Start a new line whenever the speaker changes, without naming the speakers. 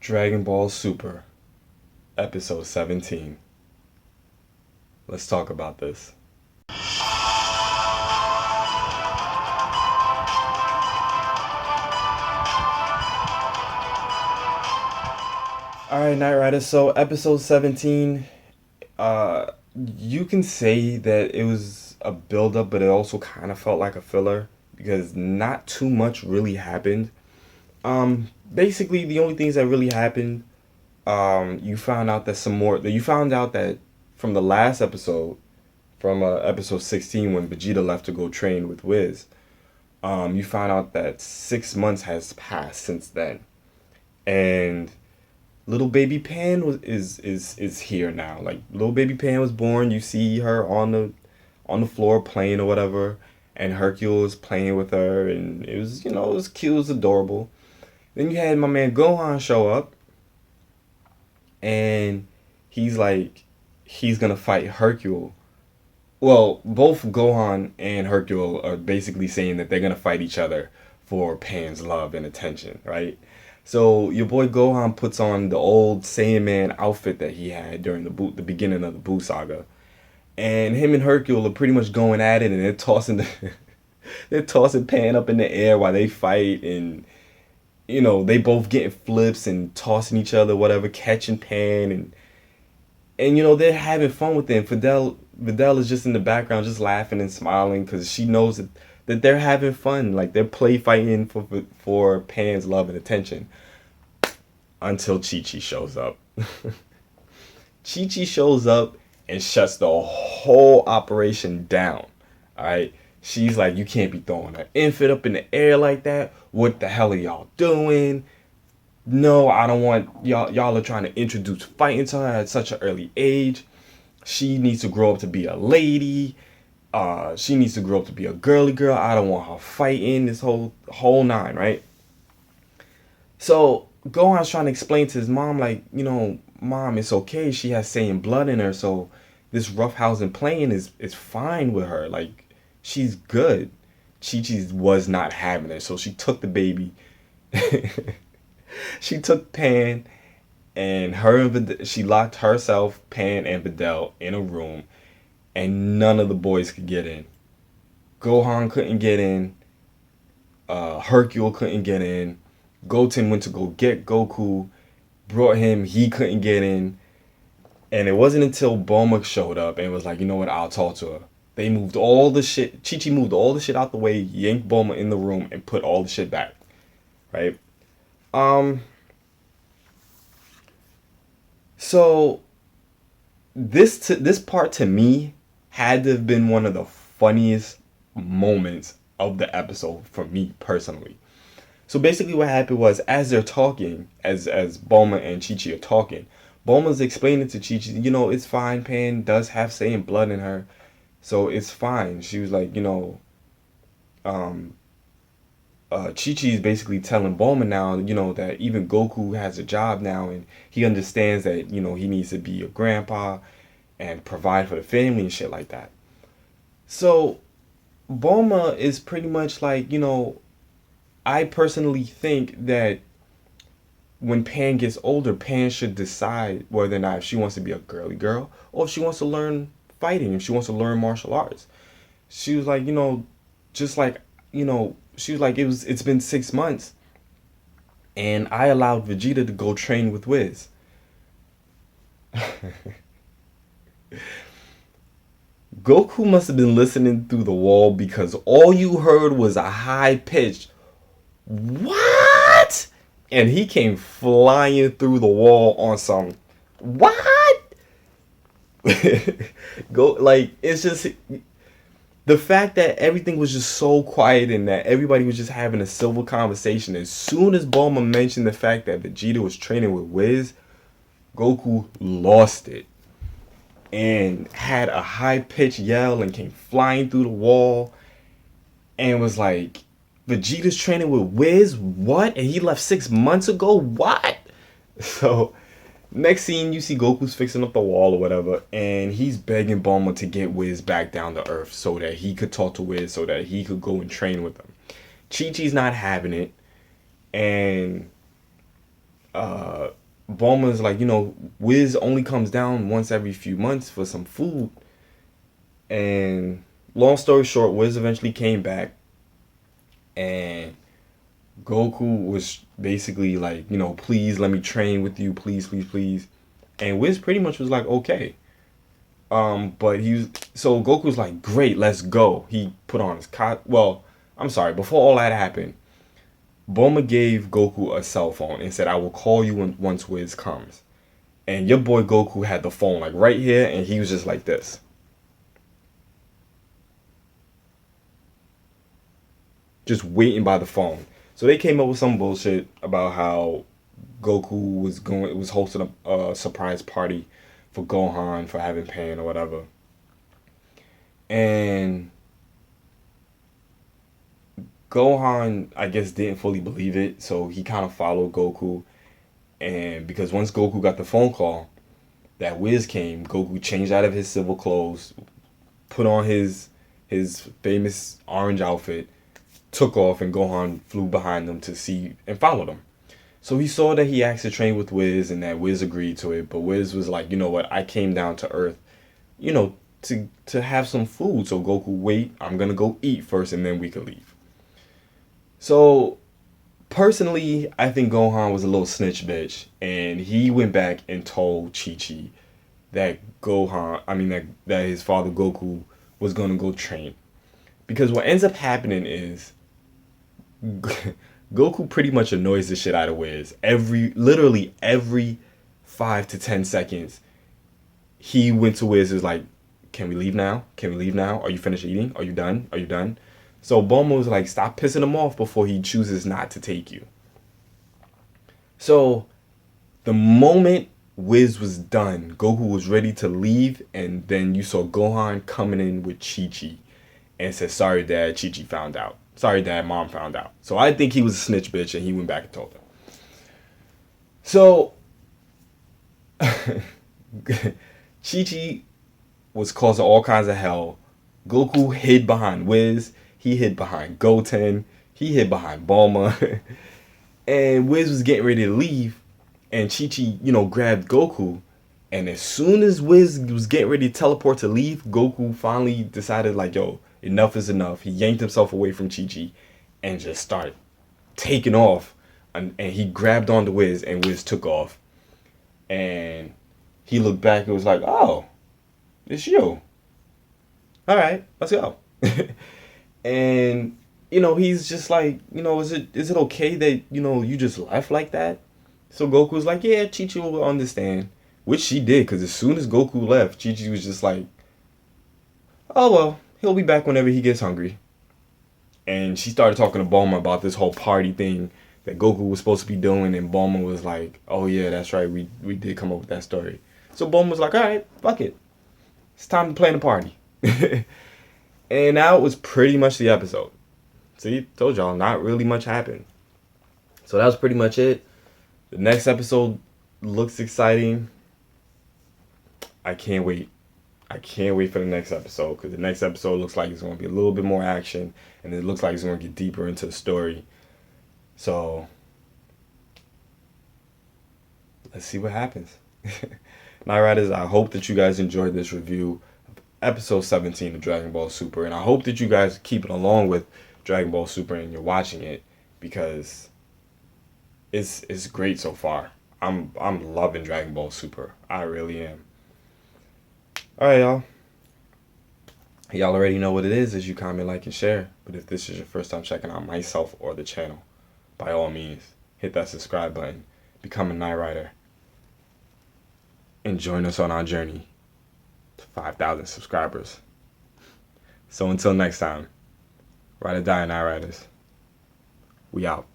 Dragon Ball Super, episode 17. Let's talk about this. Alright, Knight Rider, so episode 17, uh, you can say that it was a build up, but it also kind of felt like a filler because not too much really happened. Basically, the only things that really happened, you found out that you found out that from the last episode, from episode 16 when Vegeta left to go train with Wiz, you found out that 6 months has passed since then. And little baby Pan is here now. Like little baby Pan was born. You see her on the floor playing or whatever, and Hercule is playing with her, and it was cute, it was adorable. Then you had my man Gohan show up, and he's like, he's gonna fight Hercule. Well, both Gohan and Hercule are basically saying that they're gonna fight each other for Pan's love and attention, right? So your boy Gohan puts on the old Saiyan Man outfit that he had during the beginning of the Buu saga, and him and Hercule are pretty much going at it, and they're tossing they're tossing Pan up in the air while they fight, and they both getting flips and tossing each other, whatever, catching Pan, and they're having fun with it. And Videl is just in the background, just laughing and smiling because she knows that they're having fun, like they're play fighting for Pan's love and attention. Until Chi Chi shows up. Chi Chi shows up and shuts the whole operation down. All right. She's like, you can't be throwing an infant up in the air like that. What the hell are y'all doing? No, I don't want y'all. Y'all are trying to introduce fighting to her at such an early age. She needs to grow up to be a lady. She needs to grow up to be a girly girl. I don't want her fighting this whole nine, right? So Gohan's trying to explain to his mom, like, mom, it's okay. She has Saiyan blood in her, so this roughhousing playing is fine with her. Like, she's good. Chi-Chi was not having it, so she took the baby. She took Pan, and she locked herself, Pan, and Videl in a room, and none of the boys could get in. Gohan couldn't get in. Hercule couldn't get in. Goten went to go get Goku, brought him, he couldn't get in. And it wasn't until Bulma showed up and was like, you know what, I'll talk to her. They moved all the shit, Chi-Chi moved all the shit out the way, yanked Bulma in the room, and put all the shit back. Right? So this part to me had to have been one of the funniest moments of the episode for me personally. So basically what happened was, as they're talking, as Bulma and Chi-Chi are talking, Bulma's explaining to Chi-Chi, it's fine, Pan does have Saiyan blood in her, so it's fine. She was like, Chi-Chi is basically telling Bulma now, that even Goku has a job now, and he understands that, he needs to be a grandpa and provide for the family and shit like that. So Bulma is pretty much like, I personally think that when Pan gets older, Pan should decide whether or not if she wants to be a girly girl or if she wants to learn fighting, if she wants to learn martial arts. She was like, just like, she was like, it's been 6 months and I allowed Vegeta to go train with Wiz. Goku must have been listening through the wall because all you heard was a high pitched "What?" And he came flying through the wall on some "What?" Go, like, it's just the fact that everything was just so quiet and that everybody was just having a civil conversation. As soon as Bulma mentioned the fact that Vegeta was training with Wiz, Goku lost it and had a high pitched yell and came flying through the wall and was like, Vegeta's training with Wiz? What? And he left 6 months ago? What? So next scene, you see Goku's fixing up the wall or whatever, and he's begging Bulma to get Wiz back down to Earth so that he could talk to Wiz, so that he could go and train with him. Chi-Chi's not having it, and uh, Bulma's like, Wiz only comes down once every few months for some food. And long story short, Wiz eventually came back, and Goku was basically like, please let me train with you, please, please, please. And Wiz pretty much was like, okay. But so Goku was like, great, let's go. He put on his well, I'm sorry, before all that happened, Bulma gave Goku a cell phone and said, I will call you once Wiz comes. And your boy Goku had the phone like right here, and he was just like this. Just waiting by the phone. So they came up with some bullshit about how Goku was hosting a surprise party for Gohan for having pain or whatever. And Gohan, I guess, didn't fully believe it, so he kind of followed Goku. And because once Goku got the phone call that Wiz came, Goku changed out of his civil clothes, put on his famous orange outfit, took off, and Gohan flew behind them to see and followed him. So he saw that he asked to train with Wiz and that Wiz agreed to it, but Wiz was like, you know what, I came down to Earth, to have some food. So Goku, wait, I'm gonna go eat first and then we could leave. So personally, I think Gohan was a little snitch bitch, and he went back and told Chi Chi that that his father Goku was gonna go train. Because what ends up happening is Goku pretty much annoys the shit out of Wiz. Literally every 5 to 10 seconds, he went to Wiz, is like, can we leave now? Can we leave now? Are you finished eating? Are you done? Are you done? So Bulma was like, stop pissing him off before he chooses not to take you. So the moment Wiz was done, Goku was ready to leave, and then you saw Gohan coming in with Chi Chi and said, sorry dad, Chi Chi found out. Sorry dad, mom found out. So I think he was a snitch bitch, and he went back and told her. So Chi Chi was causing all kinds of hell. Goku hid behind Wiz. He hid behind Goten. He hid behind Bulma. And Wiz was getting ready to leave. And Chi-Chi, grabbed Goku. And as soon as Wiz was getting ready to teleport to leave, Goku finally decided, like, yo, enough is enough. He yanked himself away from Chi-Chi and just started taking off. And he grabbed onto Wiz, and Wiz took off. And he looked back and was like, oh, it's you. All right, let's go. And he's just like, is it okay that you just left like that? So Goku was like, yeah, Chi-Chi will understand, which she did, because as soon as Goku left, Chi-Chi was just like, oh well, he'll be back whenever he gets hungry. And she started talking to Bulma about this whole party thing that Goku was supposed to be doing, and Bulma was like, oh yeah, that's right, we did come up with that story. So Bulma was like, all right, fuck it, it's time to plan the party. And now it was pretty much the episode. See, told y'all, not really much happened. So that was pretty much it. The next episode looks exciting. I can't wait. I can't wait for the next episode, because the next episode looks like it's going to be a little bit more action, and it looks like it's going to get deeper into the story. So let's see what happens. Night Riders, I hope that you guys enjoyed this review of episode 17 of Dragon Ball Super, and I hope that you guys keep it along with Dragon Ball Super and you're watching it, because it's great so far. I'm loving Dragon Ball Super. I really am. All right, y'all. Y'all already know what it is as you comment, like, and share. But if this is your first time checking out myself or the channel, by all means, hit that subscribe button, become a Night Rider, and join us on our journey to 5,000 subscribers. So until next time, ride or die, Night Riders. We out.